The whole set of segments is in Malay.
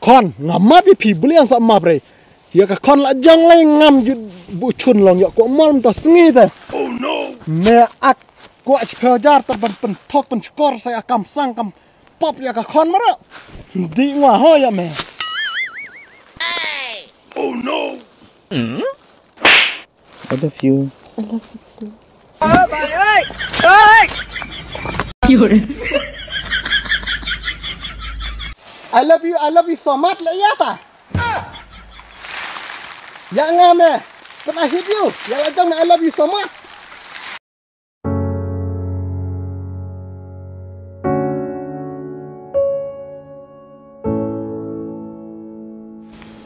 con ngamat pi beli yang sama bre ya ka con la jang lai ngam ju bu chun long ya ko mal ta sngi ta oh no me ak ko ach phajar ta ban thok ban skor sai akam sang kam pop ya ka con mara di ngwa ho ya me oh no I love you. I love you too. Bà ơi! Ơi! I love you so much lah ya ta. Ya ngam eh. But I hate you. Ya la jang I love you so much.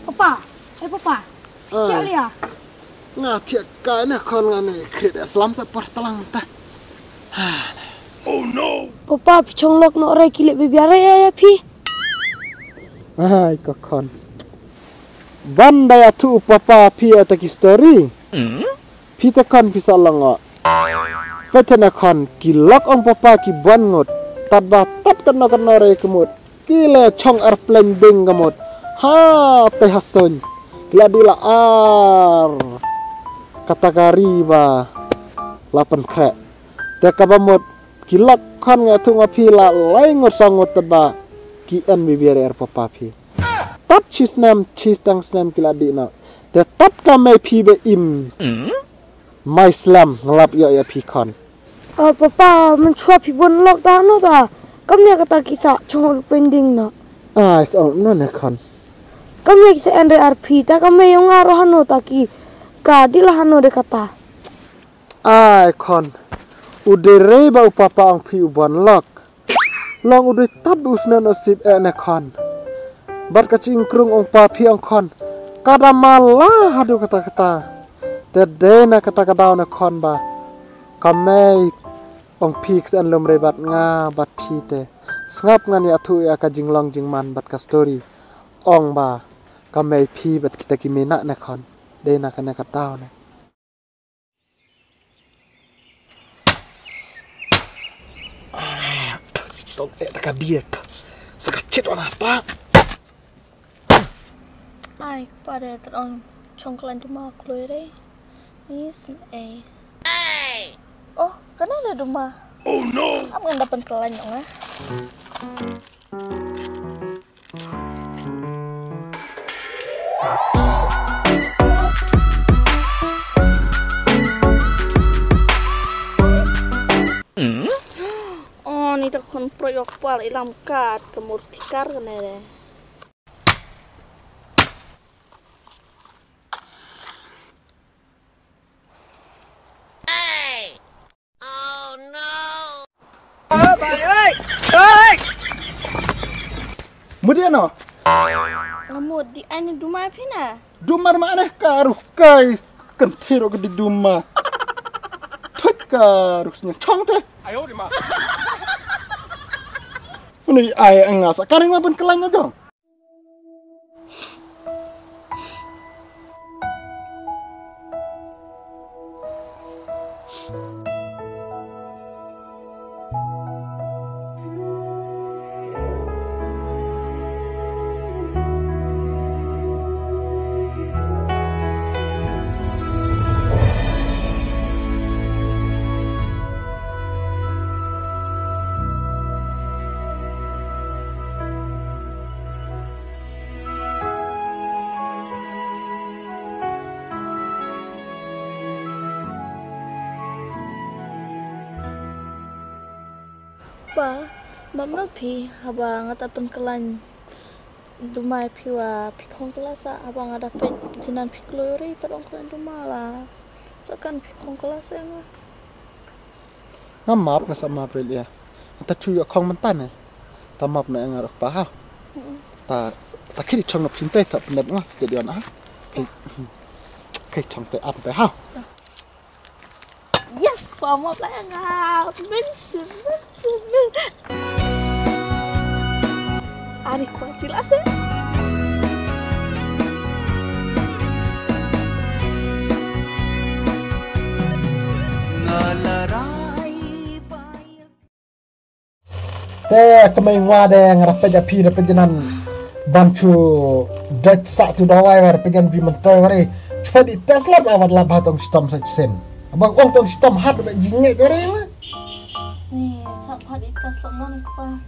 Papa, papa. Siapa dia? Nga tiak kai na kon ngane kret Islam sa partalang ta. Oh no. Papa pichong lok no rai kilik bibiara ya pi. Ai ka kon. Banda ya tu papa pi ataki story. Pi ta kon pisa longo. Petena kon kilok ong papa ki bon ngot. Tadba tat kan rai kemut. Kile chong airplane ding kemut. Ha te hason. Kila dila ar. Katakari ba lapan krek te kabamot kilak kon nga tu ngapi la lai ngot sangot teba ki en bibiare er papa pi tat chisnam chistang snam kiladi na te tat ka mai pi be im mai slam nglap ya pi kon Papa man chua pi bon lok ta no ta kamya kata kisa chong pending na so no ne kon kamya kisa endre RP ta kamya yung aro hano ta ki Kadi lah hano de kata. Kon. Ude reba upapa ang pi uban lok. Long ude tab usna nasib ene kon. Bat kacing krung ong papi ang kon. Kada malah hadu kata-kata. Tedena kata-kata na kon ba. Kamay ong pi ksan lum rebat nga bat pi te. Ngap ngan ya tu ya ka jinglong jingman bat ka story. Ong ba. Kamay pi bat kita kimena na kon. Dia nak kena kata ni. Tolong tak dia. Sekecil orang apa? Ai pada terong congklan rumah aku lori. Ni sen Oh, kana ada rumah. Oh no. Apa yang dapat kelan yang ni tak kon proyek pal ilam kat kemur tikar kene de. Oh no. Ơi. Mudia no. Kamu di ani duma pina? Dumar mana karuh kai kentero ke di duma. Thut karusnya chong teh. Ayo di ma. Ini ai angas sekarang mah pun kelanya dong. Pa, mamno pi haba ngata penkelan dumai piwa pikong kelasa abang ada pet jinan piklori terong kelan dumala sekan pikong kelasa yang Ngamap na sa April ya. Ta chuyo kong mantan eh. Tamap na yang arok pa ha. Ta kiri chong na pinte ta pendat ngas jadi ana ha. Kai chong te ap te ha. Yes, pamap lah yang out. Bensin. Ari kuat jelas ya. Te kemai ngwa de ngarap ja pi de pejenan bantu dat satu dawai war pengen bi mentai wari cepat di tes lah awat lah batong sistem sen abang ong tong sistem hat dak jinge wari Ni sampai di tas lemon apa?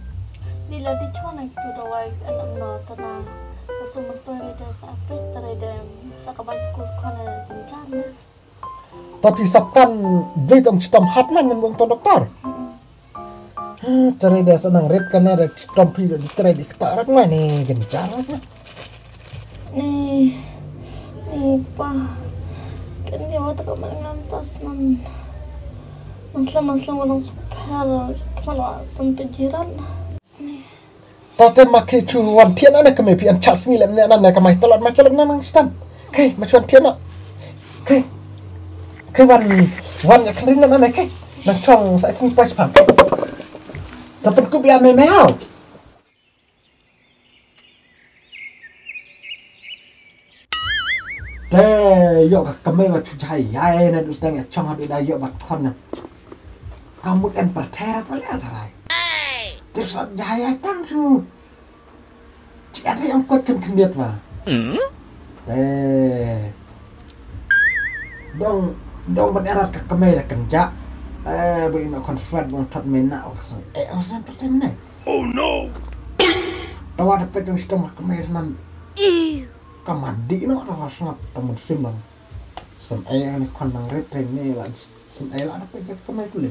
Ni lah di cuan itu dawai anak no tanah. Pasal mentua ada sampai terada sakabai school kana jenjana. tapi sapan di tong sistem hat man wong to doktor terida senang red kan ada sistem pi di terida tak rak mana gencar mas Ni pa. Kan dia waktu kau mengantas Maslam walang super kalau sampai jiran. tate makai cuan tian ana kami pian cas ni lemnya ana kami telot macam nang sistem kai macam tian nak kai wan ya kering nama kai nang chong sai sing pas pam sampai ku biar memel yo kami wa cujai ai na dus dang ya chong hadu da yo bat khon na kamu en pertera pala tarai terus jaya tang su ada yang kuat kan kendiat wa dong benerat ke kami dah kenjak beri nak konfirm bang tot mena oksan oksan pertama oh no tawa dapat yang sistem kami nan kamadi no tawa sangat temun simbang sem ni kon nang red ni lah sem lah dapat jak kami tu le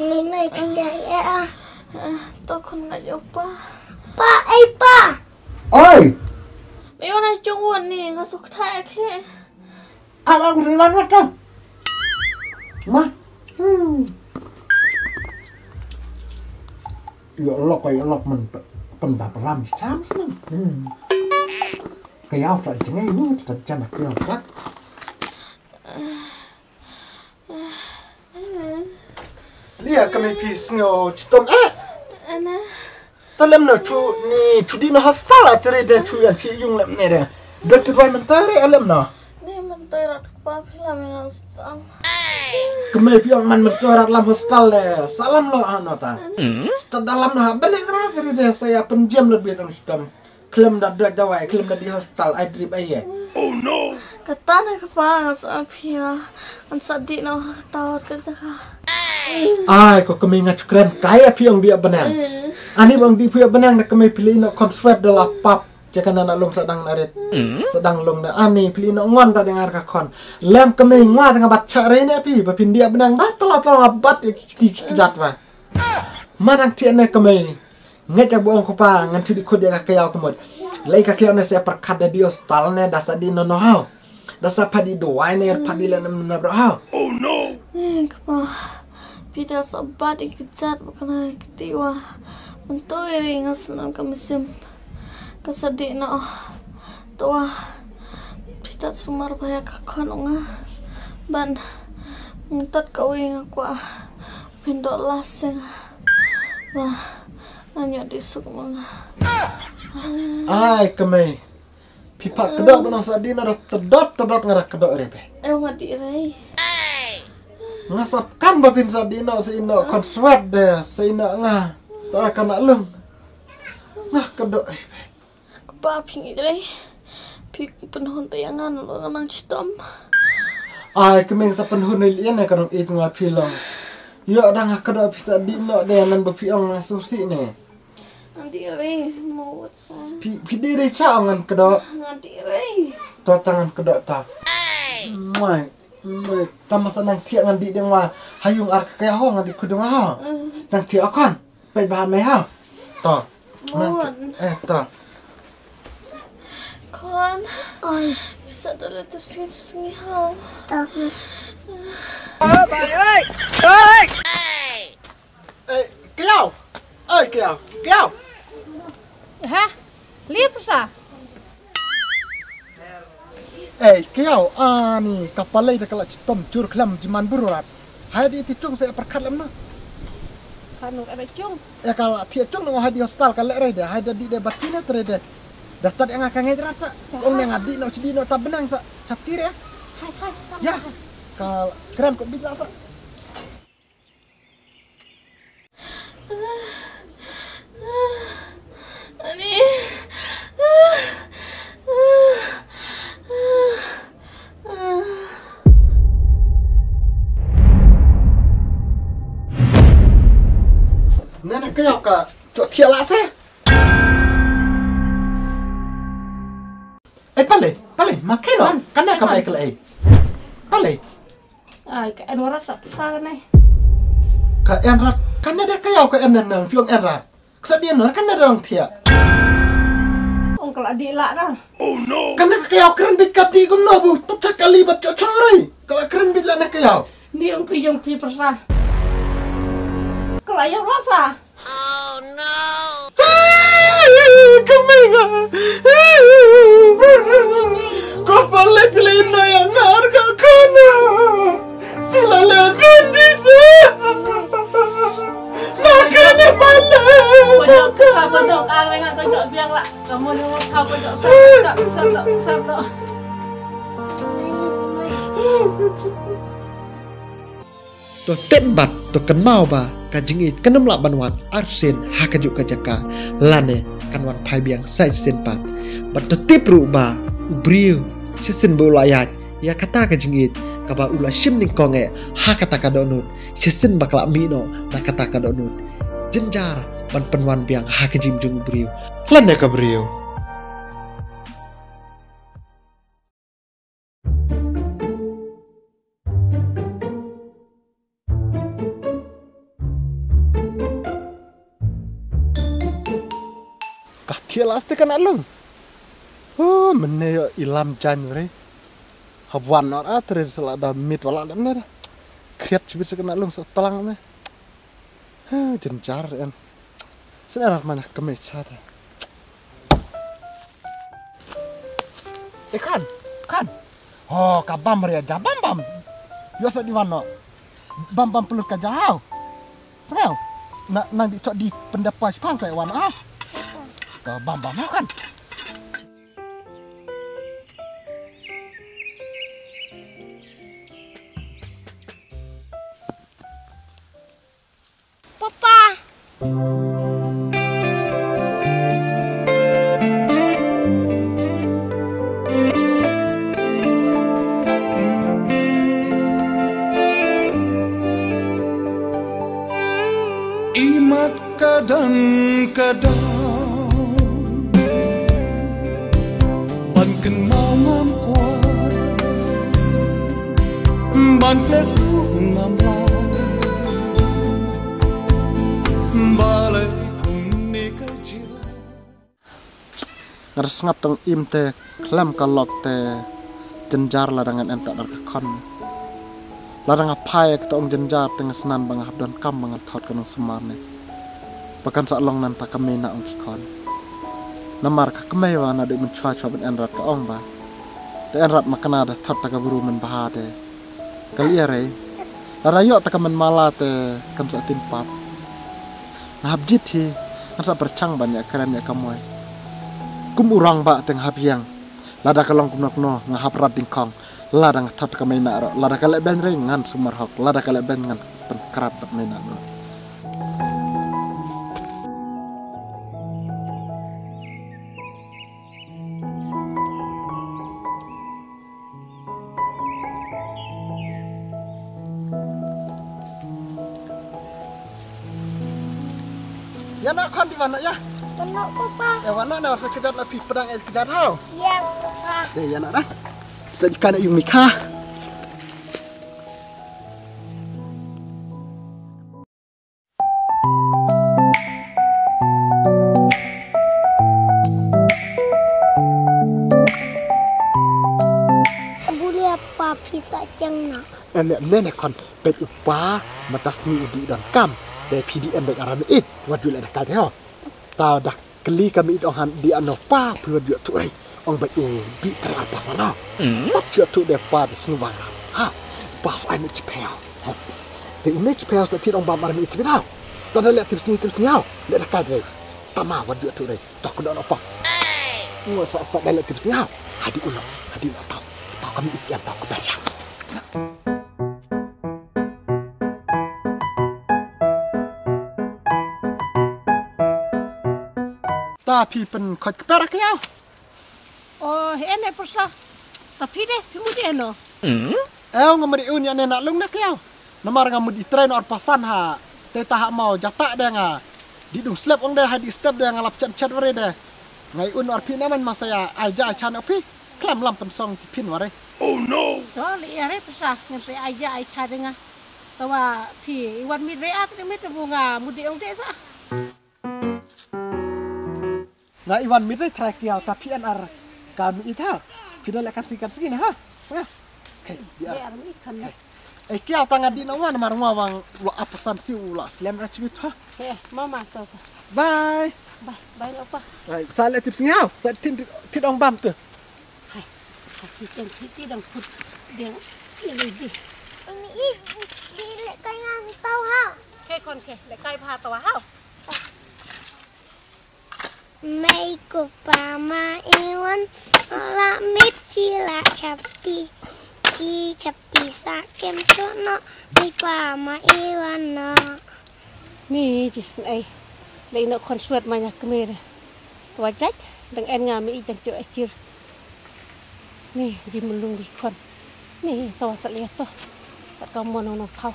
Mimi kerja Tak kon nak jumpa. Pa, pa. oi May orang cungwan ni ngasuk tak ke? abang rilan macam mah ya Allah men pendap ram sam senang kayak apa cengai nu terjana kayak apa Lia kami pisngo citom Ana. Talam no chu di no hospital atri de chu ya chi yung lam ne de doktor vai mentari alam no Ni menterat pa film yang stam. kami piang man mentorat lam hospital de salam lo anota dalam no beneng rafiri de saya penjam lebih tang sistem klaim da dawai klaim da di hospital I drip aye Kata na pa ngasuk pia. An sadik no tawar ka jaka. ai ko kami ngacukren kaya piang dia benang ani bang di pia benang na kami pilih no konswet de la pap jakan na lom sedang narit sedang lom na ani pilih no ngon da dengar ka kon lem kami ngwa tengah baca rene pi bapin dia benang da tolong abat di kejat wa manang tian ne kami ngeja buang ko pa ngan tu di ko dia ka yaw kemod lai ka kian se perkat da di hostal ne dasa di no hau dasa padi do wai ne padi la na bro hau Kapa. Pida sobat ikejat bukan ketiwa. Untuk ring aslan kami sim. Kasadik no. Tua. Pida sumar bahaya kakon nga. Ban. Ngetat kawing aku. Pindok laseng. Wah. Nanya disuk mga. ai kami pipa kedok benang sadina dah tedot ngarak kedok repet Mati rai. ngasap kan bapin sadina seino konswat de seino ngah tak akan nak lung ngah kedok Kapa ping rai. Pik penuh tayangan lo nang citom. ai kemeng sa penhun ilian ne kadang it ngah pilong yo dah ngah kedok bisa dino de nan bapiong susi ne Nanti rai mau sa. pi diri caangan kedok Nanti rai. to tangan kedok ta mai tama sanang tiak ngan di deng wa hayung ar kaya ho ngan di kudung ha nang tiak kan pe bahan me ha to to Kon. Oi, Bisa dalam tepsi hau. tak. Kiau ơi kiau Hah? Lihat sa? kiau ni kapalai tak kalau citom cur kelam jiman berurat hai di ticung saya perkat lam na Kanu ada cung. ya kalau tiak cung nang hai di hostal kalau reda hai di de batina tereda daftar yang akan ngedrat sa ong yang adi no cidi no tak benang sa captir ya Hai, ya kalau keren kok bisa sa Nenek kaya ka cok tiala se. Pale, makeno. Kana ka Michael ai. Pale. Ai ka en warat sa này. Ka enrat, kana de kaya ka nang fiong enrat. Kesadian no kana dong tia. Ông kalau adik lak dah. Kana kaya keren bit ka di gum no bu. Tot kali bat cok chori. Kalau keren bit la na kaya. Ni ông pi persa. Kalau ayam rasa. Kaminga. Kau boleh pilih na yang harga kana. Sila lebih disa. Makanya malah. Kodok alai ngan kodok biang lak. Kamu ni mau kau kodok sabda. To tembat to kenmau ba kajingit kenem lak banwan arsen hakajuk kajaka lane kanwan pai biang sai sen pat bat to tipru ba ubriu sisen bolayat ya kata kajingit kaba ula shim ning konge hakata kadonut sisen bakla mino na kata kadonut jenjar ban penwan biang hakajim jung ubriu lane ka briu. Tialas te kan alung. Oh, mene ilam January. Hawan or atre selada mit wala dam ne. Kriat cibit se kan alung setelang ne. Jenjar en. Senar mana kemecat. Kan. Oh, kabam ria jabam. Yo sa di wano. Bam pelur ka jauh. Senau. Nang di pendapat pang saya wan Bam kan. Papa. Imat kadang-kadang Banken mau kuat Bantek ngamau Balai kunika jiwa Ngeres ngap tong im te klam kalok te jenjar ladangan entak dar kon. Ladang apai ke tong jenjar tengah senan bang habdan kam bang thot kanong sumarne. Pakan sa long nan ta kamena ong kikon. Namar ka kamewa na de menchua ben enrat ka ong ba. De enrat makana da thot ta ka buru men bahade. Kaliare. Larayo ta kamen mala te kam sa timpap. Na habjit hi kan sa percang banyak keren ya kamoy. Kum urang ba teng habiang. Lada kalong kumnak no ngahap rat dingkong. Lada thot ka mena ro. Lada kale ben ngan sumar hok. Lada kale ben ngan penkerat pat mena ro. Ya nak kon di mana ya? Benar, Papa. Ya mana nak sekedar nak pergi pedang sekedar hau. Yes, Papa. Ya nak dah. Kita jika nak yung Mika. Boleh apa pisah cengna? Nenek kon pet upa matasmi udi dan kam. Te PDM baik Arab it wajul ada kata ho. Ta dah keli kami itu han di ano pa pur dia tu ai. Ong baik di ter apa sana. Tak dia tu de pa de snuwa. Ha. Pa fai ni chpeo. Te ni chpeo sa ti ong ba mar ni chpeo. Ta dah lihat tips ni hau. Lihat kata. Tama wajul tu dai. Tak kena apa. Mu sa dah lihat tips ni hau. Hadi ulo tahu. Tahu kami itu yang tahu kebaca. Tapi pen kau keperak ya? Oh, ene persa. Tapi deh, pimudi eno. Ngamari un yang nak lung nak ya. Namar ngamud itrain or pasan ha. Te tahak mau jatak dia nga. di dung slap ong dah hadi step dah ngalap chat ware dah ngai un or pi naman masaya alja chan opi klam lam tam song ti pin ware to li are pesa ngai aja ai cha denga tawa pi wan mi reat ni mit bunga mudi ong desa ngai wan mi trai kiau tapi an ar kami ita pidal akan sikat sini ha okay dia mi kan kiau tanga di nawan marwa wang wa apasan si ula slam rachbit ha mama to bye bye apa Right, saya tips ngau, saya tid ong bam tu. Kita đang phụt điện đi đi đi lại cây ngang tao ha. khe con khe lại cây pha tàu hao Mấy cô bà mà iwan là mít chi là chập ti sa kem cho nó đi qua mà iwan nó. mi chỉ ấy đây nó con suốt mà nhạc mê này tua trách đừng en ngà mi đang chữa chưa nih ji melung di kon nih tàu sợi liệt to tak kamu nong thau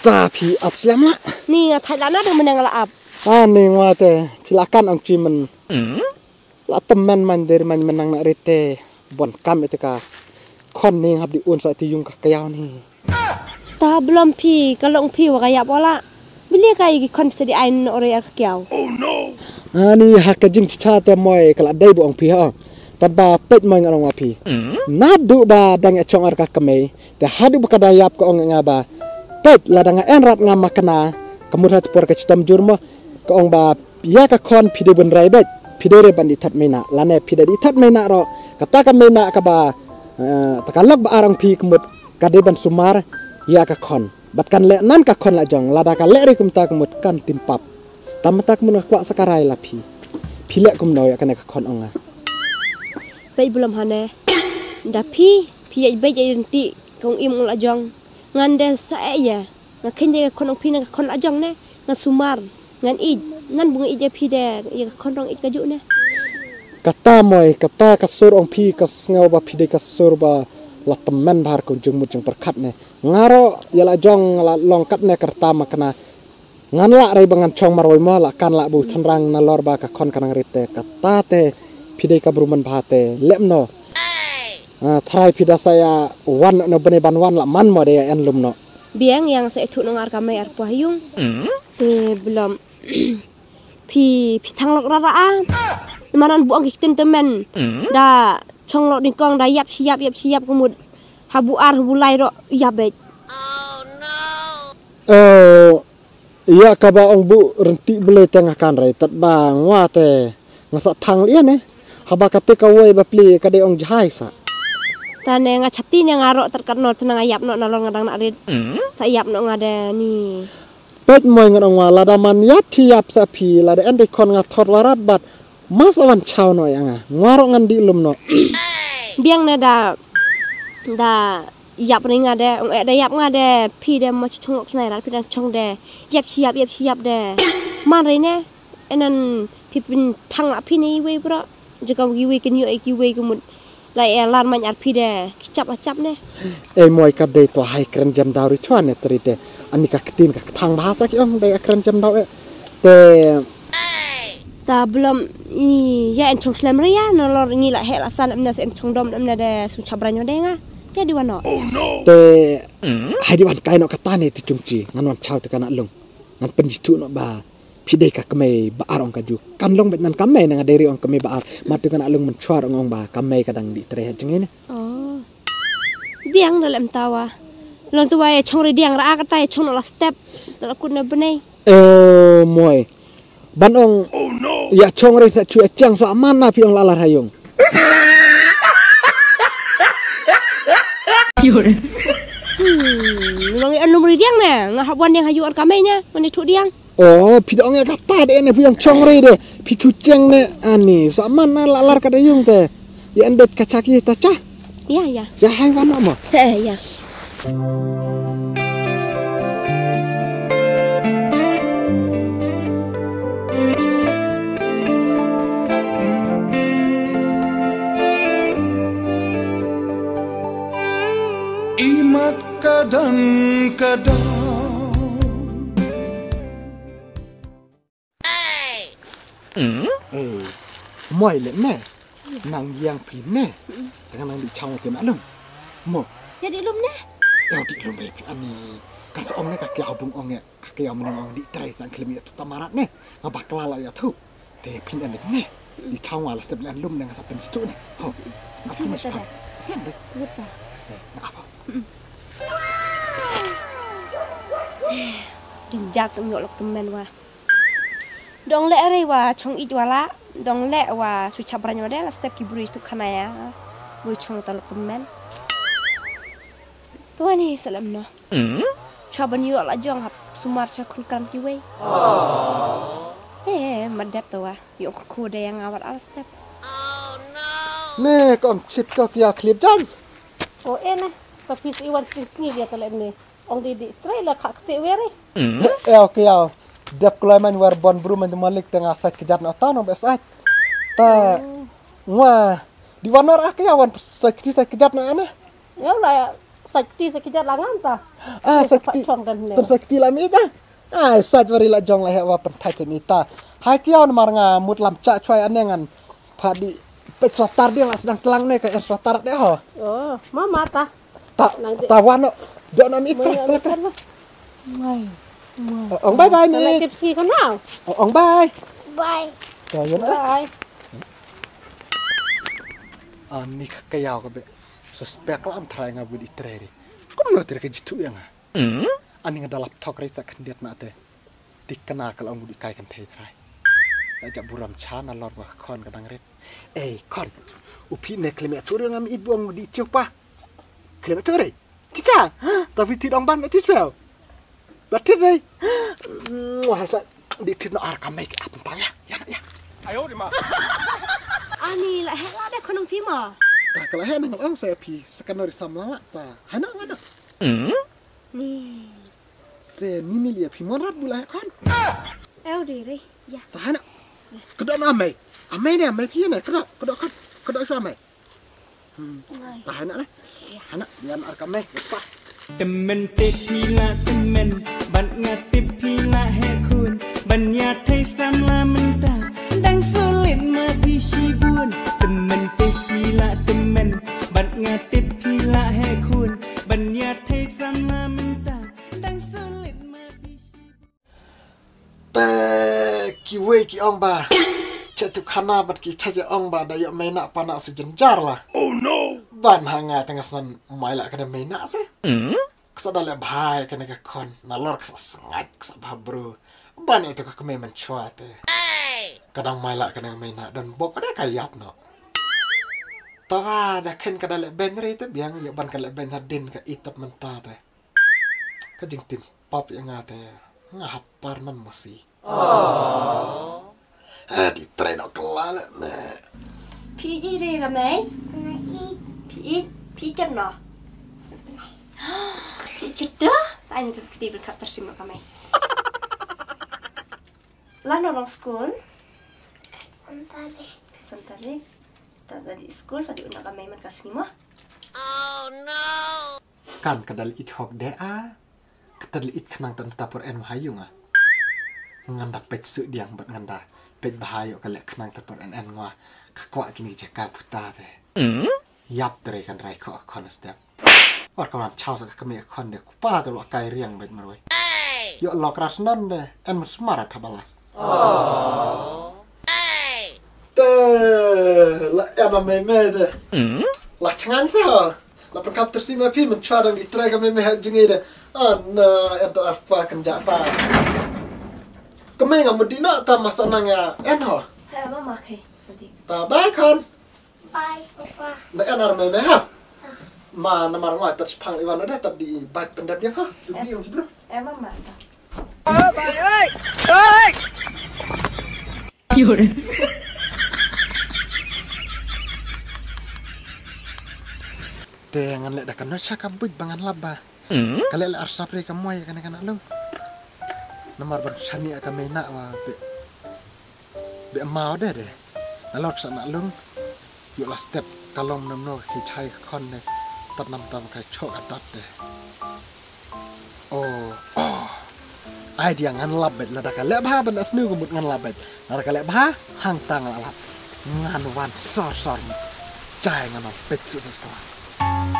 Tapi abslam lah. nih thay lana đừng menang la ab Ni ngate silakan ang cimen. La teman man dari man menang nak rete bon kam itu ka. Kon ni hab di un sa ti yung ka kayau ni. Ta belum pi kalau pi wa kayak bola. Bila kai kon bisa di ain ore ar kiau. Ni hak jing cha te moy kala dai bu ang pi ha. Taba pet moy ngarong wa pi. Nadu ba dang chong ar ka kame. Te hadu ba kadayap ko ong ngaba. Pet ladang enrat ngam makna kemudian tupor ke citam jurma ke ong ba ya ka kon pide bun rai bet pide re ban ditat mena lane pide ditat mena ro kata ka mena ka ba takalak ba arang pi kemut kade ban sumar ya ka kon bat kan le nan ka kon la jong lada ka le re kum ta kemut kan timpap tamata kemun kwa sakarai la pi le kum no ya kan ka kon onga Baik belum hane. Tapi pi ai baik ai nanti kong im la jong. Ngan sa ya ngakin je kon pi na kon ajong ne ngan sumar ngan i ngan bunga ije pi de ya kon rong ik kaju ne kata moy kata kasur ong pi kas ngau ba pide kasur ba la temen bahar ko jung mujung perkat ne ngaro ya la jong la longkat ne kerta makna ngan la rai bangan chong maroi mo la kan la bu chanrang na lor ba ka kon kanang rite kata te pide ka bruman bahate lemno try pida saya wan no bene ban wan la man mo de en lumno biang yang saya tu ngar kamai ar payung te belum pi thang lok ra manan buang kitin temen da chong lok dingkong da yap siap kumud habu ar bulai ro yabet iya ka ba ong bu renti bele tengah kan rai tat ba ngwa te ngasa thang lian ne haba kate ka woi ba pli ka de ong jai sa tane nga chapti nya ngaro terkarno tenang ayap no nalong ngadang nak red sayap no ngade ni pet moy ngong wala da man yap ti yap sa pi la de ende kon nga thot warat bat mas awan chaw no yang ngaro ngan di lum no biang na da yap ni ngade ong da yap ngade pi de ma chong lok snai ra pi dan chong de yap siap de man re ne enan pi pin thang la pi ni we bro jika wi ken yo ki we kumut lai lan man ar pi de kicap ne moy ka de to hai kren jam daw ri chuan ne tri de ani ka kitin ka thang bahasa ki ong de kren jam daw te ta belum ya en chong slam ria no lor ngi la he la san amna sen chong dom amna de su chabranyo de nga ya di wano te hai di wan kai no kata ne ti chungchi ngan wan chau te kana lung ngan penjitu no ba pide ka kame ba arong ka ju kan long bet nan kame na ngaderi ong kame ba ar matu kana lung menchuar ong ba kame kadang di tre jengene biang dalam tawa lon tuwa e chong ri diang ra kata e chong no la step dal kun na benai moy ban ong ya chong re sa chu chang so amana pi ong lalar hayong long e anum ri diang ne nga wan yang hayu ar kame nya wan chu diang pi ong ya kata de ne pi ong chong re de pi chu chang ne ani so amana lalar ka de yung te ya endet kacaki ta cha Ya. Ya haiwan apa? Ya. Imat kadang-kadang moi le me nang yang pi me dengan nang di chang te na lum mo Ya di lum ne. yo di lum re ani kan seong ne ka kia bung ong ne ka kia mun ong di trai sang klemi tu tamarat ne ngabak lala ya tu te pin an ne di chang wala step lan lum nang sa pen tu ne ho apa ni spa sian de Betul. apa Jinjak tu nyok lok temen wa. Dong le re wa chong it wala. Dong le wa su chabranya wa la step ki buri tu khana ya. Bu chong ta lok temen. Tuan ni salam no. Chaban yo la jong hap sumar cha khun kan ki we. Madap tu wa. Yo ku de yang awat al step. ne kom chit ko kia klip jang Oh ene, tapi si Iwan sing dia tele ni. Ong di trailer kak te were. kia dep kloiman war bon bru man malik tengah sat kejar na ta no besat ta wa di wanor akia wan sat kejar na ana Ya lah sakti sekejar langan ta. sakti chong dan ne. sakti la mi ta sat wari la jong la he wa pentai ni ta hai kia on mar nga mut lam cha choi anengan phadi pet sotar dia lah sedang telang ne ka sotar de ho Oh, mama ta. ta wano do na mi ka Kan lah. Mai. ong bye bye Kalau ni tips ki kan now. ong bye Bye. ya ya Bye. ani kakayao ka be suspek lam try nga budi treri kum no ter ka jitu yang ani nga dalap tok rai sa kandiat na te tikana kal ong budi kai kan thai try aja buram chana lor wa khon kadang ret khon upi ne kleme tur nga mi idbong budi chupa kleme tur rai ticha tapi tidong ban ti chwel batit rai wah sa di tidno ar ka make up pa ya ya Ani la hela de khonong pi ma. ta kala he nang ang sa pi sakanori samla ta hana ngana Ni. se nini lia pi monrat bula khon El di re. Ya. ta hana kedok na amai ne amai pi ne kedok shu amai ta hana ne hana yan ar ka mai pa Temen te pila temen ban ngatip pila he kun ban ya thai sam la menta dang solid ma pi shi buồn temen te pila temen ban ngatip pila he kun ban ya thai sam la menta dang solid ma pi shi te ki we ki ong ba chatu khana bat ki chaje ong ba da yo mai na pa na su jenjar la oh no ban hanga tengah san mai la kada mai na se Kesadale bahaya kena ke kon nalor kesengat kesabah bro ban itu ke kemai mencuate kadang maila kena maina dan bok ada kayap no tawa ada ken kadale benre itu biang yo ban kale ben hadin ke itap menta te kajing tim pop yang ate ngahapar nan masi di train kelala ne Pi ji re ga mai. Pi kan no. Kita, tanya tu kita berkat tersimul kami. Lalu orang school, santari, tadi school so diundang kami mereka semua. kan kadal it hok dea kadal it kenang tan tapur en hayung nganda pet su diang bat nganda pet bahayo kale kenang tapur en ngwa kakwa kini jaka puta te yap tere kan rai ko kon step or kawan chau sa kami kon de kupa to lo kai riang bet marwe yo lo kras nan de en smara tabalas te la ema me de la changan se ho la perkap tersima pi mencuadang itraga me jengi de ana ento apa kan jata kami ngamudina ta masanang ya en ho Hai mama ke, tadi. ta bai kon Bye, Papa. na enar me ha ma namar ngwa tas pang iwan ada tadi bat pendap dia ha dubi om bro Mama. Tengan lek dah kan cak kabut bangan laba. Kali lek arsap re kamu ya kan lu. Nomor bershani akan mena wa be mau deh. Nalok sana lung. Yuk lah step kalom namno hicai kon ne. Tat nam tam kai chok adat deh. Oh. Ai dia ngan labet la dak lek bah ban asnu gumut ngan labet. La dak lek bah hang tang la ngan wan sor cai ngan pet su sa sekolah. No.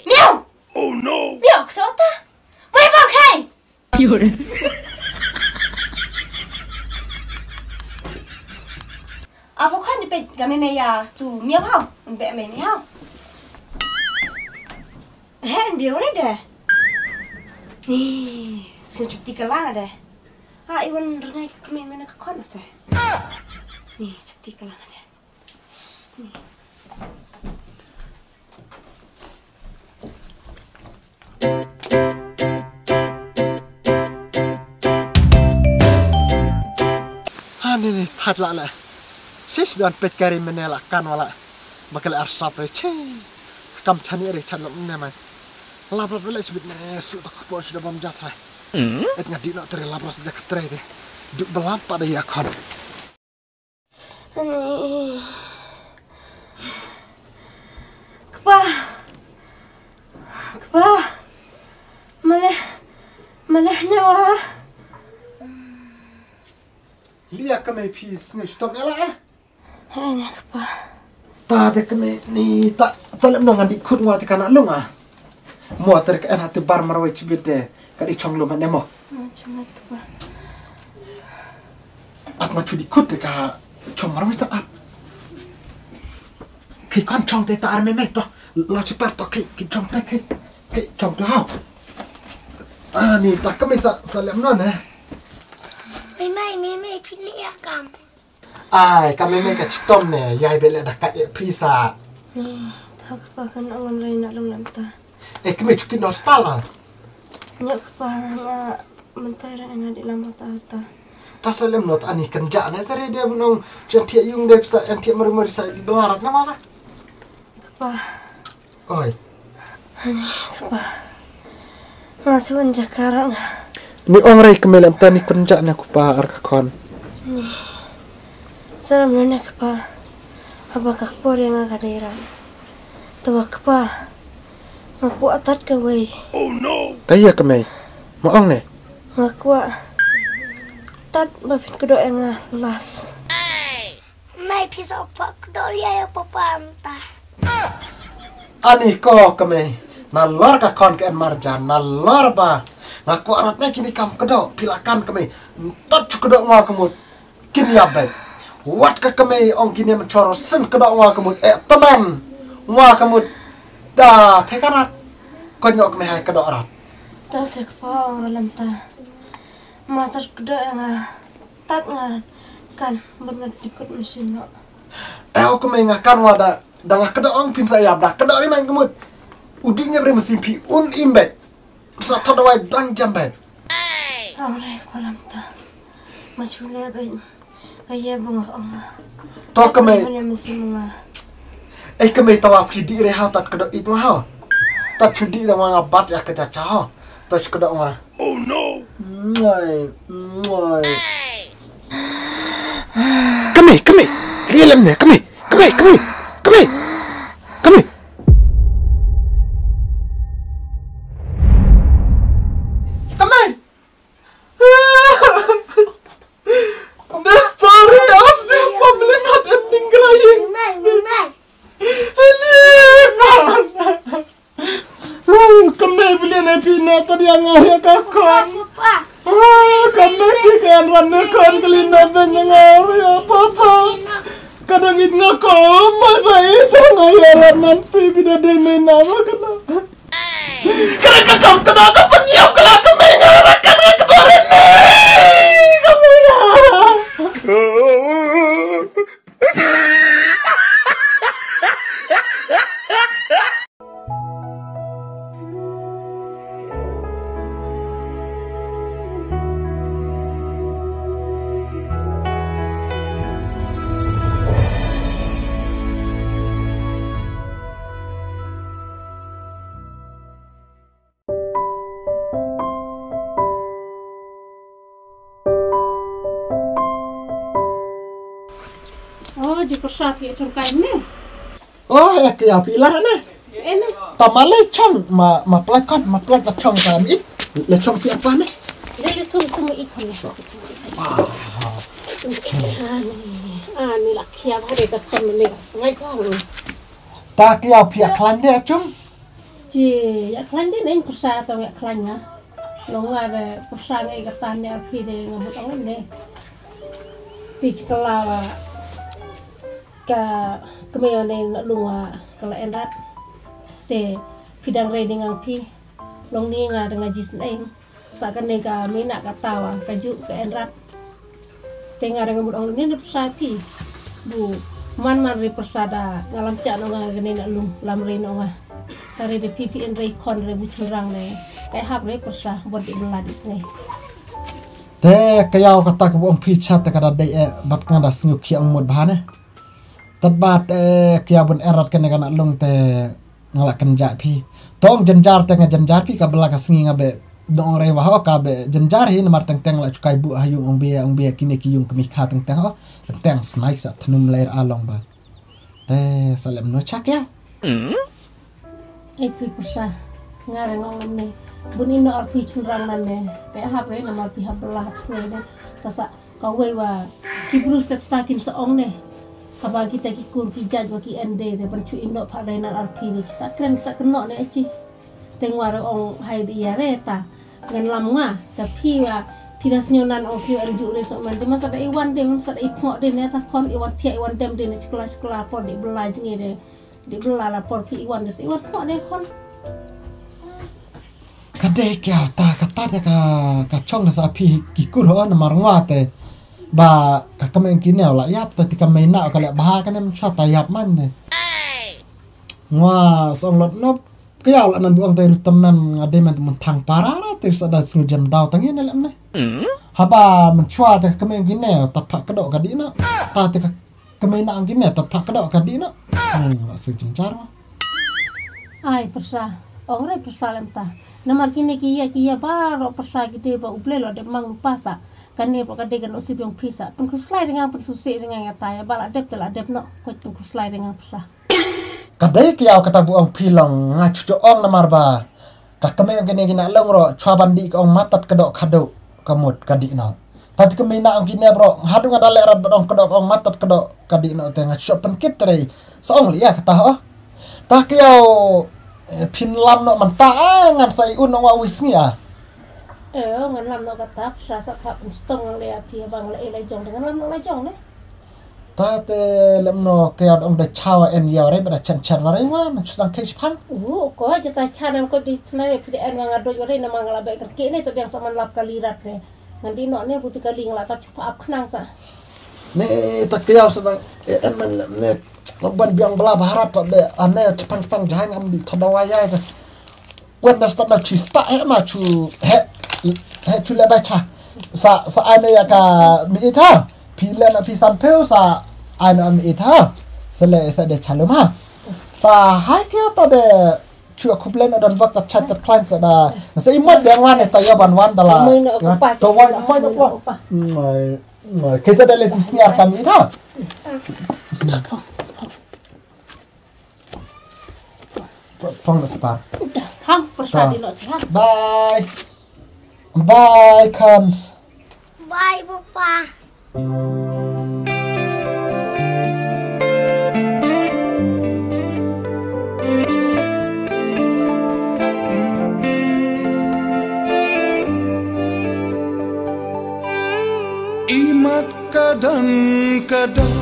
Miau! Oh no! Miau, kesota? Wei bảo khai! Apa kan di pet kami meya tu miau hao, be me miau. Dia orang deh. Nih, sudah cuti kelang ada. Iwan renai kami mana kekon masa. Nih, cuti kelang ada. Nih. Nih, tad lah. Sis dan pet kari menelakan wala. Bakal arsap receh. Kam chani re chan nama. Labra bela sebut nesu tak po sudah bom jatra. Et ngadi nak tere labra sejak tere deh. Duk belampa dah ya kon. Kepa. Malah nawa. Lihat kami pis ni stop lah. Enak kepa. Tadi kami ni tak lem nongan dikut ngwa tekan alung ah. Mua ter ke enak tebar marwai cibit deh. Kali cong lu mana mo. Macam kepa. Ak macu dikut deh ka cong marwai tak ap. Ki kon cong teh tak arme mek toh. Lo cepat toh ki cong teh ki cong tu hao. Ni tak kami salem non eh. Mai pilih ya kam. Ai kami mek ka citom ne. Yai bele dah kat pisa. Tak kepa kan angon lain nak long lamta. Kami cukin nostal lah. Nyak kepa nga mentera nga di lama ta. Tasalem not ani kenja na tare dia bunong cantik yung deh bisa cantik mari sa di belarat nama apa? Kepa. Oi. Kepa. Ngasuan jakarang. Ni ongrai kemelam tani kenja na kupa arkakon. Ni. Salam nana kepa. Abakak por yang ngakadiran. Tawa kepa. Ngaku atat ke wei. Oh no! Kaya kemai. Maong ne. Ngaku tat bapin kedok yang las. Mai pisau pak dolia ya papa anta. Ani ko kemai. Nalor ka kon ke marjan nalor ba. Ngaku aratnya kini kam kedok pilakan kemai. Tat kedok ngwa kemut. Kini abai. Wat ka kemai ong kini mencoro sen kedok ngwa kemut. Teman ngwa kemut. Dah, tekarat. Kau nyok mehai kedok rat. Tak sekpa orang dalam ta. Matar kedok yang tat ngan kan benar dikut mesin nak. Aku mengakan wada dangah kedok ong pin saya abdah kedok ni main kemut. Udinya beri mesin pi un imbet. Satu dawai dang jambet. Orang dalam ta. Masih lebih kaya bunga ong. Tok kemai. Mana mesin bunga. Kemai tawa pidi reha tat kedok itu hao. Tat cudi dah ngabat ya kerja cah. Tat kedok mah. Oh no! Muai. Kami. Lihat ni, kami. The story of this family not ending crying. Mai. Kami beli ni pina tadi yang ayah kakak. Papa. Kami kian warna kan kelina benyang ayah papa. Kadang ini kau mai itu ngayalan nanti bila dia main apa kena. Karena kakak kenapa penyiap kelak mengarakan kedua ini. Kamu ya. je persa pi trong kai ni. Oh, kaya pilar na. Ene. Tamale chong ma plakon ma plak la chong kami. Le chong pi apa ni? Jadi tum ikon ni. Ni lah kia hari dah kon ni sengai kau. Ta kaya pi aklan dia chung. Ji, ya klan dia ni persa atau ya klannya. Longa ada persa ngai katan ni arti dia ngamut orang ni. Ti sekolah ka kemeyon ni nak lunga kalau endat. Te pidang re dengan pi long ni nga dengan jis neng sakan ne ka mina ka tawa ka ju ka enrat te nga dengan budong ni ne persapi bu man ri persada ngalam cak no nga gene nak lum lam re no nga tari de pipi en re kon re bu cerang ne kai hap re persa bod di beladis ne Te kaya kata ke buong pi chat te kada dai bat ngada sngu ki ang mod bahane tabat kaya bun erat kene kana lung te ngalak kenjak pi tong jenjar tengah jenjar pi ka bela ka sengi ngabe dong rewa ho ka be jenjar hi namar teng la cukai bu hayung ong bia kini ki yung kemi kha teng ho teng snaik sa thnum lair along ba te salem no chak ya ai pi persa ngare ngong ne bunin no arpi chunrang nan ne te hap re namar pi hap belah sne ne tasa ka we wa ki brus te takin sa ong ne Kaba kita kikur ki jaj baki ende de bercu indok pak renan arpi ni sakren sakno ne aci tengwar ong hai dia reta ngan lamnga tapi wa pidas nyonan ong siu erju re sok man de masa da iwan de masa da ipmo de ne ta kon iwan tia iwan dem de ne sekolah por di belaj ngi de di belala por ki iwan de iwan po de kon kade kya ta kata ka chong sa pi kikur ho namar ngate ba kakamen kini ala yap tati kamay na kala baha kanem cha tayap man de ngwa song lot nop kaya ala nan buang tayo teman ngade man tang parara tir sada sujam daw tangin alam na haba menchua te kakamen kini tapak kedok kadi na ta te kamay na ang kini tapak kedok kadi na la sujam jar ai persa ong re persa lem ta namar kini kia baro persa gede ba uble lo de mang pasa kan ni pok kade kan usip yang pisa pun kuslai dengan persusi dengan ngata ya bal adep tel adep no ko pun kuslai dengan pisa kade kya kata buang pilong ngacu ong namar ba kakame gene gina long ro chwa bandi ko matat kedok kado kamut kadi no tadi kame na ang gine bro hadu ngadale rat bodong kedok ong matat kedok kadi no te ngacu penkit tre song liya kata ho ta kya pin lam no manta ngan sai un no wa wisngi ngan lam no kata sa kap stong ngang le api bang le jong dengan lam no le jong ne ta te lam no kya dong de chawa en ya re bra chan warai wa na chutang ke phang ko ja ta chanan ko di snare pide en ngang do yore na mangala be kerke ne to yang saman lap kali rat ne ngan di no ne buti kali ngla sa chupa ap khnang sa ne ta kya sa en man ne ban biang bla barat to de ane chpang jang am di thadawaya ta when the start na chispa ma chu chu le ba cha sa ane ya ka mi tha pi le na pi sam peu sa ane mi tha sele sa de chalum ha ta ha kya ta de chu kuplen adan vak ta chat plan sa da sa imot de wan ta ya ban wan da la to wan mai no pa mai ke sa de le tis niar kam tha Pong na spa. Hang persa di no ha Bye. Bye, Con. Bye, Papa. Imat kadang-kadang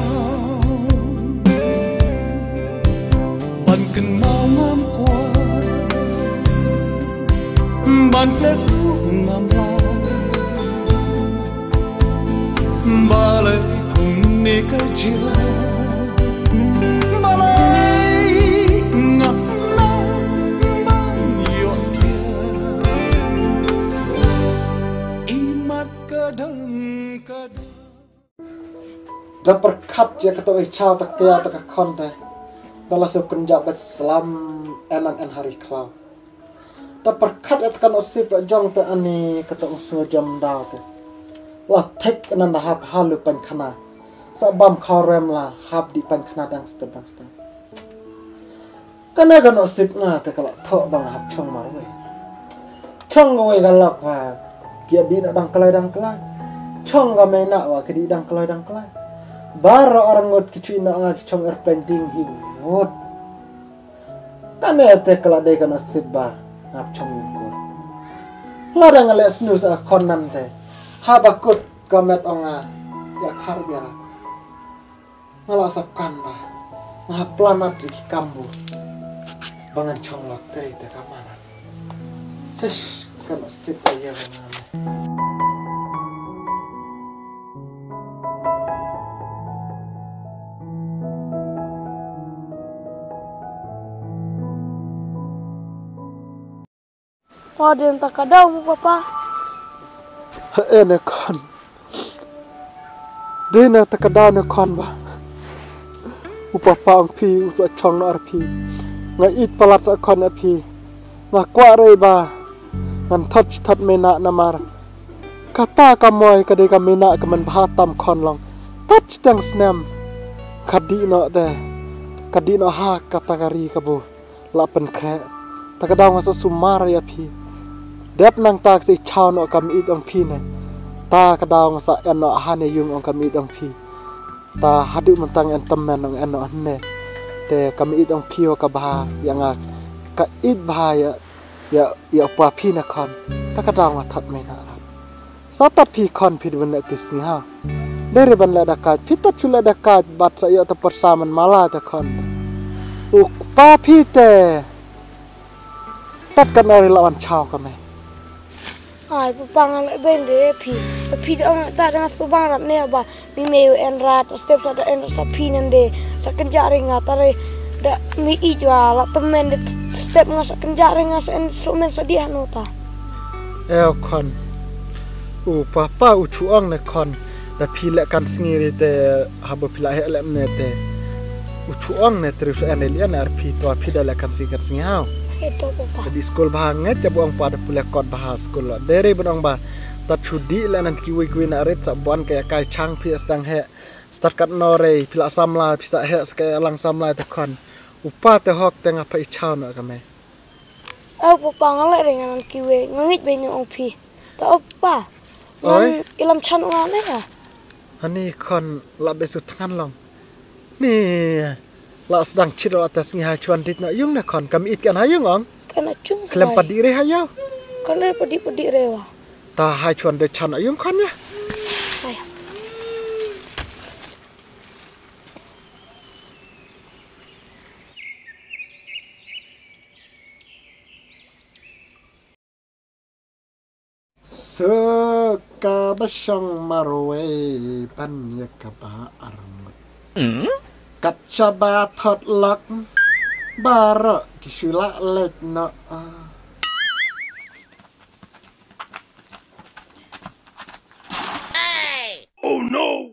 ban kenal ngam kuat ban kleku ngam balai kuni kerja balai ngap nang yot imat kadang-kadang Da perkat je kata chao tak kaya tak konte dalam sekunjak bet selam enan en hari klau da perkat et kan osip jong te ani kata usul jam dau te la tek nan da hap halu pan khana Sabam kharem lah hab di pan khnadang stebang step. Kana kan osip nga te kalau thok bang hab chong marwe. Chong ngoi galak wa kia di dang kelai. Chong ga mena wa ke di dang kelai. Baro orang ngot kicu ina nga chong painting hi wot. Kana te kalau dei kan osip ba hab chong ko. Ladang ale snus a konan te. Habakut kamet onga ya khar biara. Ngalasapkan ba. Ngaplanat di kambu. Bangan chong lak teri te kamanan. Hesh, kan osip aja bangan. Ada yang tak kadau mu papa. Ene kon. Dena takada ne kon ba. Upapa ang pi upa chong na arpi. Nga it palat sa kon api. Nga kwa rei ba. Ngan touch mena namar. Kata kamoy kadai ka mena ka man bahatam kon long. Touch tang snam. Kadi no de. Kadi no ha katakari kabu. Lapan kre. Takada nga sa sumar ya pi. Dep nang tak si chaw no kam it ang pi ne. Ta kadang sa eno ahane yung ang kami itong pi. Ta hadu mentang en temen ang eno ne. Te kami itong pi wa kabaha yang ka it bahaya ya pa pi na kon. Ta kadang wa that me na. Sa ta pi kon pi ben tis ni ha. Dere ban la dakat pi ta chula dakat bat sa ya ta persaman mala ta kon. U pa pi te. Tat kan ari lawan chaw kami. Ai papa ngalek ben de pi de orang tak dengan subang rat ne ba mi meu en rat step sa en sa pi nande sa kenjari ngatare da mi i jwa la temen de step nga sa kenjari nga sa en sumen sa dia nota kon u papa u chuang ne kon da pi le kan sngiri te habo pila he le ne te u chuang ne terus en elian pi to pi da le kan singi hau. Itu papa. Di sekolah banget ya buang pada pula kod bahas sekolah. Dari benang ba tat chudi la nan kiwi na ret sabuan kayak kai chang pi sedang he start kat nore pila samla pisa he sekaya lang samla te kon. Upa te hok te ngapa i chau na kame. Papa ngalek dengan kiwi ngangit benyo ong pi. Ta opa. Oi, ilam chan ngane ya. Hani kon la besu tangan long. Ni la sedang ciro atas ngi hacuan dit na yung na kon kami it kan hayung ong. Kana chung. Klem padire hayau. Kana padi rewa. Ta hacuan de chan yung kon ya. Ay. Seka basyang marwe panya kaba armut. Kaca batot lak bara kisula let na. Oh no!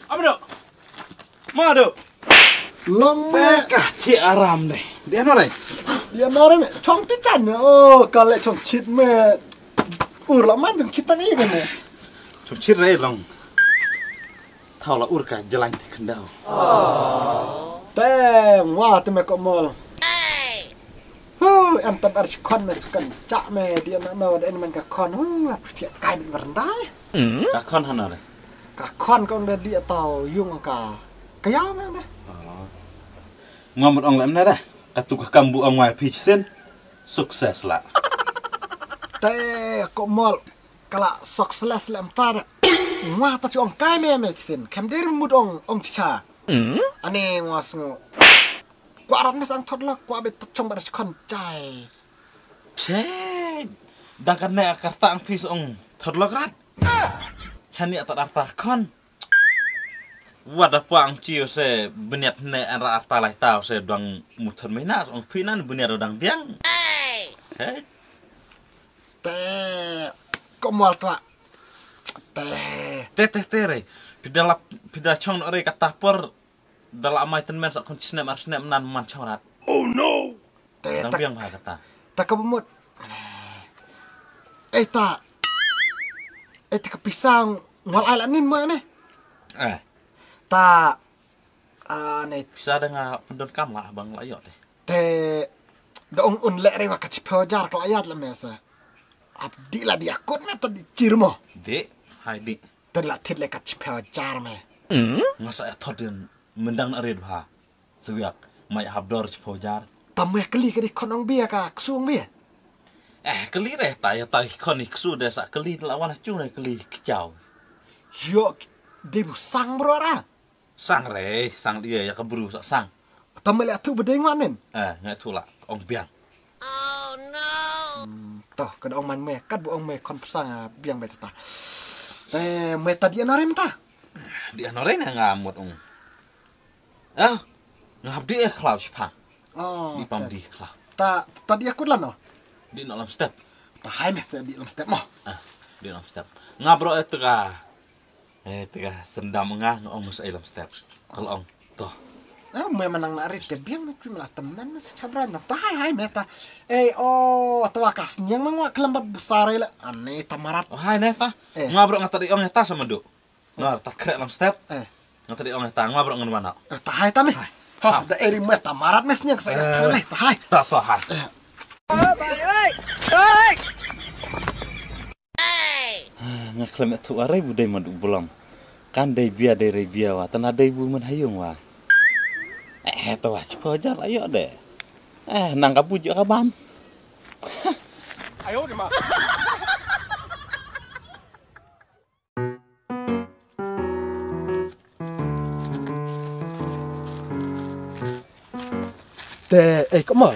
Apa dok? Ma dok? Long me Cik aram deh. Dia mana deh? dia nore me chong ti chan oh kale chong chit me la man chong chit tang i me. Cucir deh long. Tahu lah urka jalan di kendau. Tem wah te me ko mol. Antam arch kon me sukan cak me dia na me wad en men ka kon tiak kai di rendah. Kakon hana deh. Ka kon kong de dia tau yung ka. Kaya me me. Ngamut ong lem dah. Katuk kambu ong wai pitchen. Sukses lah. Te ko mol kala sukses lem tar. Wah ta ong kai me sin. Kem dir mud ong cha. Ane was ngo. Kwa ran mes ang thodla kwa bet chong bar kon chai. Cek. Dangkan ne akarta ang pis ong thodlok rat. Chani atat arta kon. Wadah puang cio se beniat ne ara arta lai tau se dang muter mena ong pinan beniat dang biang. Cek. Te ko mol ta. Te re. Pidala chong ore kata per dala amai ten men sak kon snap nan man chawrat. Oh no! Te Dang biang bah kata. ta ka bumut. Ta ka pisang ngal ala nin mo ne. Ta ne bisa dengan pendon kam lah bang layot deh. te dong un le rewa ka chipojar ka ayat la mesa. Abdi la dia kot me ta di cirmo. Dek, hai dek. Te la tit le ka chipojar me. Ngasa ya thodin mendang na red ha. Sewiak mai habdor cipojar. Tamu keli ka di konong bia ka ksung bia. Keli deh tay kon iksu deh sak keli lawan cung deh keli kicau. Yo debu sang bro ra. Sang dia ya keburu sak sang. Tamu le tu bedeng wanen. Ngai tu lah ong biang. Toh kada ong man me kat bu ong me kon persang biang beta. Me tadi anarem ta. Dia noren ngamut ong. Ngap dia klau sipang. Oh. Di pam di klau. Ta tadi aku lah no. Di dalam step. Ta hai me se di dalam step mo. Di dalam step. Ngabro itu ka. Sendam ngah ong sa dalam step. Kalau ong toh. Me menang na rit biang me cuma teman me secabran. Ta hai me ta. Tua kas nyang mangwa kelembat besar le. Ane tamarat. Hai ne ta. Ngabro ngata di ong ta sama du. Ngar ta krek dalam step. Ngata di ong ta ngabro ngan mana. Ta hai ta me. Ha, da eri me tamarat mes nyang saya. Ta hai. Ta hai. Ngaklem tu arai budai madu bulam. Kan dai bia wa tanah dai bu man hayung wa. Tu wa cipojar ayo deh. Nang kapujuk ka bam. Ayo, ma. Te kamu.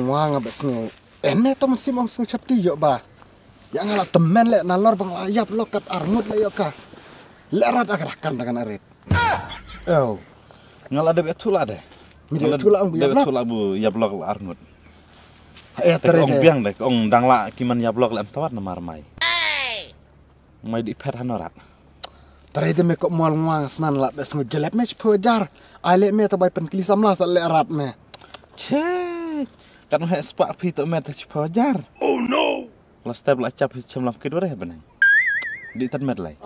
Wang abasnu. Ene to mesti mong sung chapti yo ba. Yang ngala temen le nalor bang layap lokat armut le yo ka. Lerat agarakan dengan arit. Ngala de betula deh. Betula ong de betula bu yablok armut. Tere ong biang deh ong dangla kiman yablok le tawat na marmai. Mai di per hanorat. Tere de me kok mal ngwang snan la bes ngujelep me chipojar. Ale me to bai pen kilisam la sa lerat me. Cek. Kan he spak pi to me te chipojar. Oh no. La step la cap chem lam kid wore benang. Di tan med lai.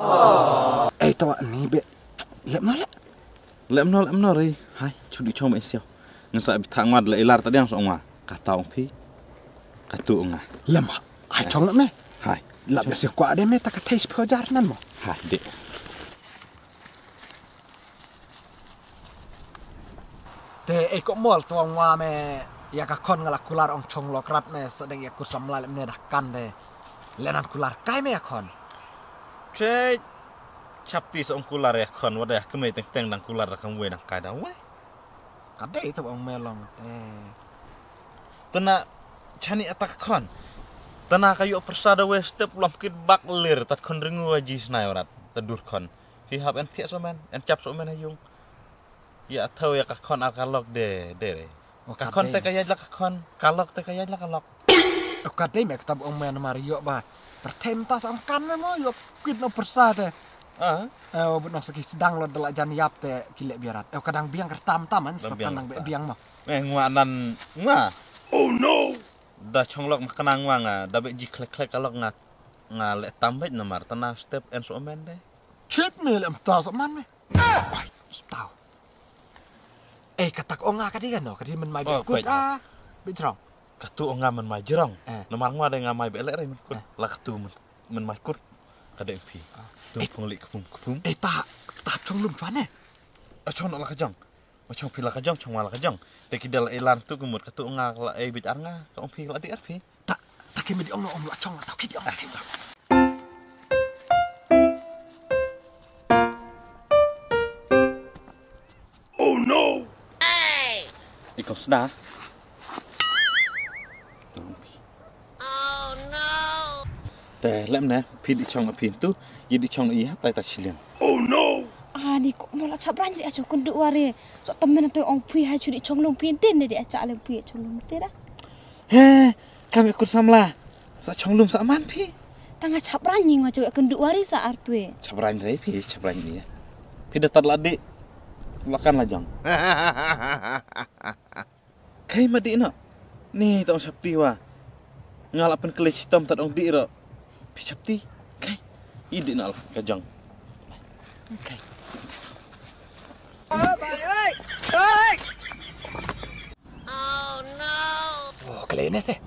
To ni be. Lep no le. Lem no ri. Hai, chudi chom esio. Ngan sa thang mad le ilar ta diang so nga. Kata ong pi. Katu nga. Lem. Hai chong me. Hai. La bes kwa de me ta ka tes chipojar nan mo. Hai, dek. Te kok mol to ngwa me ya ka kon ngala kular ong chong lokrat me sedeng ya kusam la me dakkan de. Lenan kular kai me ya kon. Cek. Chapti sa ong kular ya kon wada ya kemai teng dang kular rakam we nang kada we. Kade itu ong melong. Tena chani atak kon. Tena kayu persada we step lam kid bak lir tat kon ringu waji snai orat tedur kon. Hi hab en tiak so men en cap so men ayung. Ya tahu ya kakon akalok de. Kakon te kaya lak kakon, kalok te kaya lak kalok. Kade me kitab ong men Mario ba. Pertentas ang kan mo yo kid no persada. No saki sedang lo delak jan yap te kilek biarat. Kadang biang kertam taman sepanang biang mo. Ngwanan ngwa. Oh no. Da chonglok makanang wa nga, da be ji klek kalok nga le tambet namar tanah step en so men de. Chit me lem ta so man me. Ai, tao. Katak onga kadi kan no, kadi men mai be kut bijrong. Katu onga men mai jerong. Namar ngwa de nga mai be lek re men kut. La katu men mai kut. Kada pi. Tu penglik kepum. Ta chong lum chuan ne. Chong la kajong. Chong pi la kajong, chong la kajong. Te kidal elan tu kumut katu onga la bit arnga, ka ong pi la di arpi. Ta ke me di ong la chong la ta ki di ong. Oh no. Ikaw sda. Oh no. Te lem ne, pi di chong pi tu, yi di chong i tai ta chilian. Oh no. Ni kok malah cabran jadi aco kenduk ware. Sok temen tu ong pi ha curi chong long pi tin dia acak le pi chong long te dah. Kami ikut samla. Sa chong lum sa man pi. Tanga cabran ni ngaco kenduk ware sa artue. Cabran re pi, cabran ni. Pi datar ladi. Lakan lajang. Kai madi no. Ni tong sapti wa. Ngalapan kelej hitam tat ong di ro. Pi sapti. Kai. Idi nak kajang. Okay. Oh, kali ini teh.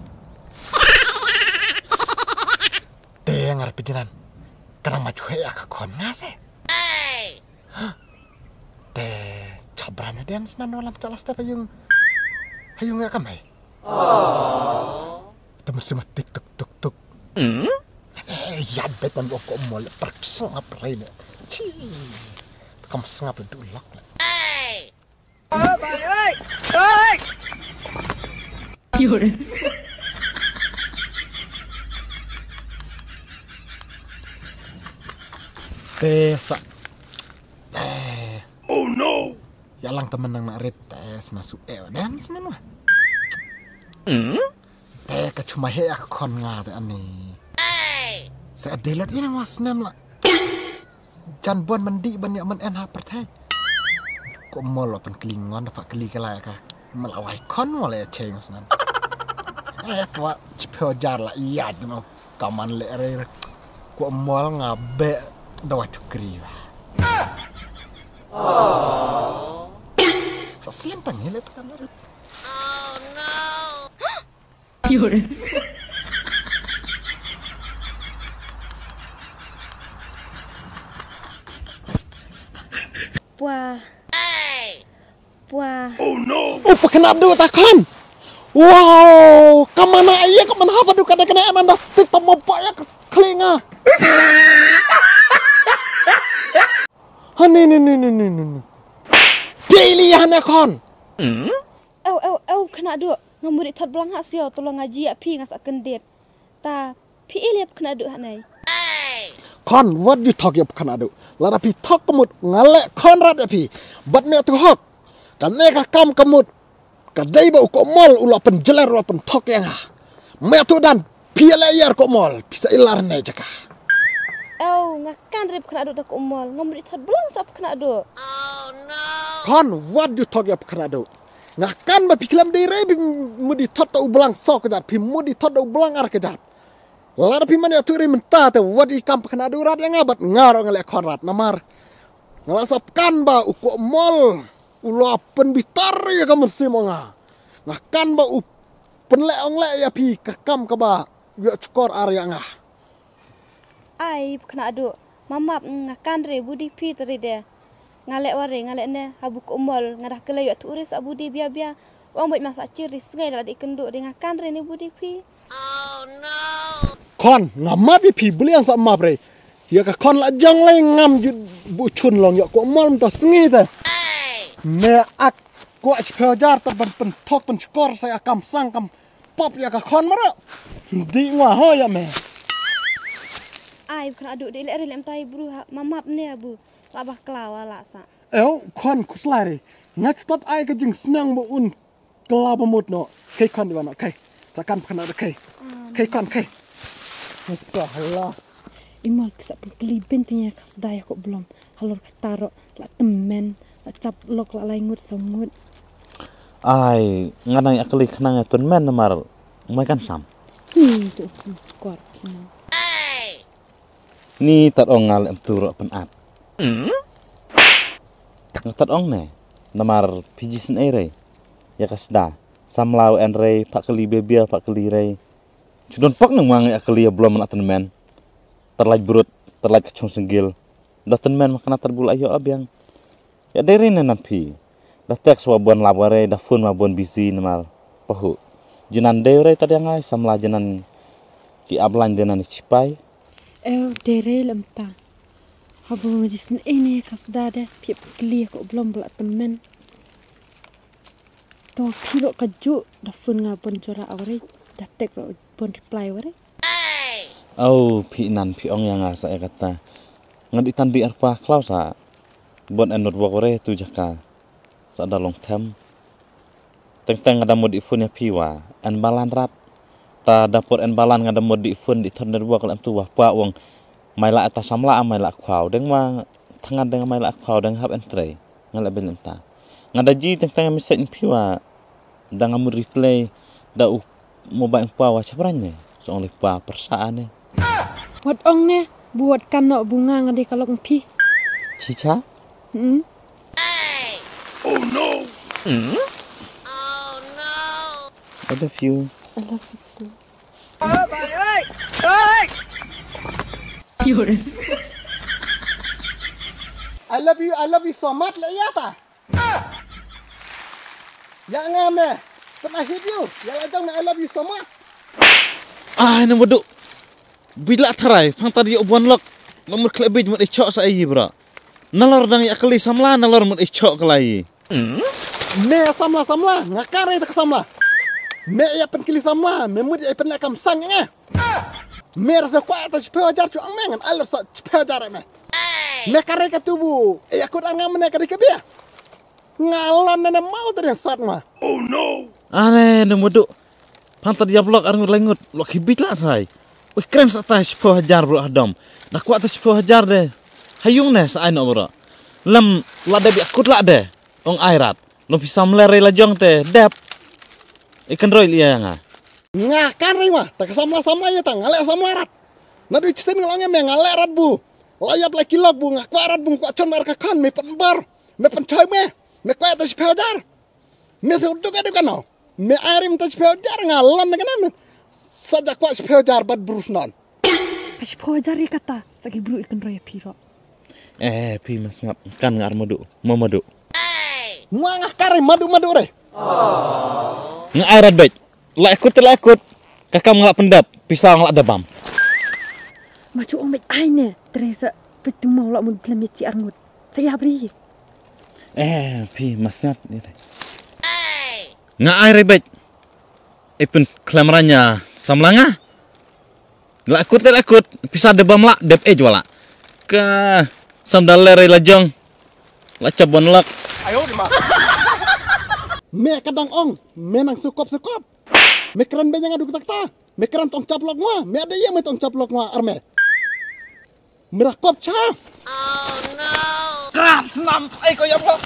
Dengar pijiran. Kadang maju ya ke kona sih. Teh cabrana dia senan dalam calas teh payung. Hayung nggak kamai. Temu semua tik tuk tuk tuk. Ya betan kok mol persengap rene. Ci. Kamu sengap itu ulak. Tesa. Oh no! Yalang temen nang narit tes nasu dan senan wah. Teh kecuma he ak kon nga te ani. Sa delat ina was nam la. Jan bon mandi ban ya men en ha pertai. Ko mol pen kelingon dapat keli kala ka melawai kon wala ceng senan. Kwa chpeo jar la iya no kaman le re. Ko mol ngabe dawa tukri. Sa selimpang hele tu kan narit. Wah. Oh no! Oh, pakenap du takon. Wow, kemana iya kemana apa du kada-kada anda tipe mopaya ke kelinga. Hani ni. Daily hana kon. Kena duk ngamuri thot belang hak siau tolong ngaji ap pi ngas akendet. Ta pi ilep kena duk hanai. Kon, what you talk ya kena du. Lara pi talk kemut ngalek kon rat ya pi. Bat me tu hok. Kan neka kam kemut. Kadai ba ko mol ula penjelar ula pen talk yang ha. Me tu dan pi layar ko mol bisa ilar ne jaka. Ngakan rip kena duk tak umol ngamuri thot belang sap kena duk. Kon, what you talk ya kena du. Ngakan ba piklam dai re mudi thot u belang sok kedat pi mudi thot u belang ar kedat. Lara pi man ya tu re menta te what i kam kena du rat yang abat ngaro ngalek kon rat namar. Ngalasapkan ba u ko mol ula penbitar ya kamu semonga. Ngakan ba u penleong le ya pi kakam ka ba ya cukor area ngah. Ai kena duk mamap ngakan re budi pi teri de. Ngalek ware ngalek ne habu ko mol ngadah kele ya tu re sa budi bia-bia. Wang baik masak ciri sengai dah dik kenduk de ngakan re ni budi pi. Kon ngamap pi beli yang sama bre. Ya ka kon la jang le ngam ju bu chun long ya ko mol mta sengi te. Me ak ko jar ta pen tok pen skor saya kam sang kam pop ya ka kon mara. Di ngwa ho ya me. Ai kena duk de le lem tai bru mamap ne abu. Labah kelawa laksa. Kon kuslari. Ngat tot ai ka jing senang bu un kelaba mut no. Kai kon di mana kai. Cakan kena ada kai. Kai kon kai. Allah. Imal kisah penkelibin tinya kasdaya kok belum. Halor ketaro la temen, la cap lok la laingut semut. Ai, nganang akali kenang tun men namar. Mai kan sam. Tu kuat kinang. Ni tat ong ngal turu penat. Tat ong ne. Namar pijisin ere. Ya kasda. Samlau en rei pak kali bebia pak kali rei. Cudon pak nang mangi akali ya belum nak men. Terlaj brut, terlaj kecong senggil. Dah men makana terbul ayo abiang. Ya dari nenan pi. Dah teks wabuan labare, dah phone wabuan busy namar. Pahu. Jenan dere tadi ngai samla jenan ki ablan jenan cipai. Dere lemta. Habu majisin ini kasdada piap kli kok belum belak temen. To kilo kaju dah phone ngabon jora awre. Dah tek ro pun reply ware. Pi nan pi ong yang saya kata. Ngadi tandi arpa klausa. Bon enur wore tu jaka. Sa da long term. Teng ada mod phone ya piwa. En balan rat. Ta dapur en balan ngada mod phone di thonder wa kalam tu wa pa wong. Maila atas samla maila kwau deng ma tangan deng maila kwau deng hab entre. Ngala ben enta. Ngada ji teng message piwa. Da ngamu replay da mobile pa wa chabrane. So oleh pa persaane. Wat ong ne buatkan nak bunga ngade kalau pi. Cica? Oh no! I love you. I love you too. I love you so much lah ya ta. Ya ngame. Pernah hit you. Ya lajang I love you so much. Ini bodoh. Bila tarai, pang tadi obuan lok. Nomor klebej mut icok sa ayi bro. Nalor dang ya kali samla nalor mut icok kelai. Me samla ngakare tak samla. Me ya pen kili samla, me mut ya pen nakam sang nge. Me rasa kuat tak cepet ajar cu ang mengan, alar sa cepet ajar me. Me kare ka tubu, ya kut angam me kare ka bia. Ngalon na mau dari sat ma. Oh no! Ane bodoh. Pang tadi blok arngur lengut, lok hibit lah tarai. Wih keren sa tai cepet ajar bro adam. Nak kuat tak cepet ajar deh. Hayung ne sa aino bro. Lem lade bi akut lah deh. Ong airat. Lo bisa melere lajong teh dep. Ikan roy liya nga. Ngakan rima, tak samla ya tang, ngalek samla rat. Nadu cisen ngalangnya me ngalek rat bu. Layap lagi log bu, ngak kuat rat bu, kuat con marka kan, me penbar, me pencai me kuat tak cepet ajar. Me suduk ada kan no. Me arim tak cepet ajar ngalan dengan me. Saja kuat cepet ajar bad brusnan. Kasih pojar ya kata, sagi bulu ikan roya piro. Pi mas ngap kan ngar madu, mau madu. Ngah kare madu re. Ngairat baik. La ikut. Kakak ngelak pendap, pisau ngelak debam. Macam om baik aine, terasa betul mau lak mun belam ci arngut. Saya beri. Pi mas ngap ni. Ngairat baik. Ipun kelamerannya samlanga. La ikut, pisau debam lak dep juala. Ke samdalere lajong. La cabon lak. Ayo di mana? Me kadang ong, me nang sukop. Me keran benyang adu tak. Me keran tong caplok ngwa, me ada ya me tong caplok ngwa arme. Merah kop cha. Oh no. Keran senam, kau ya blok.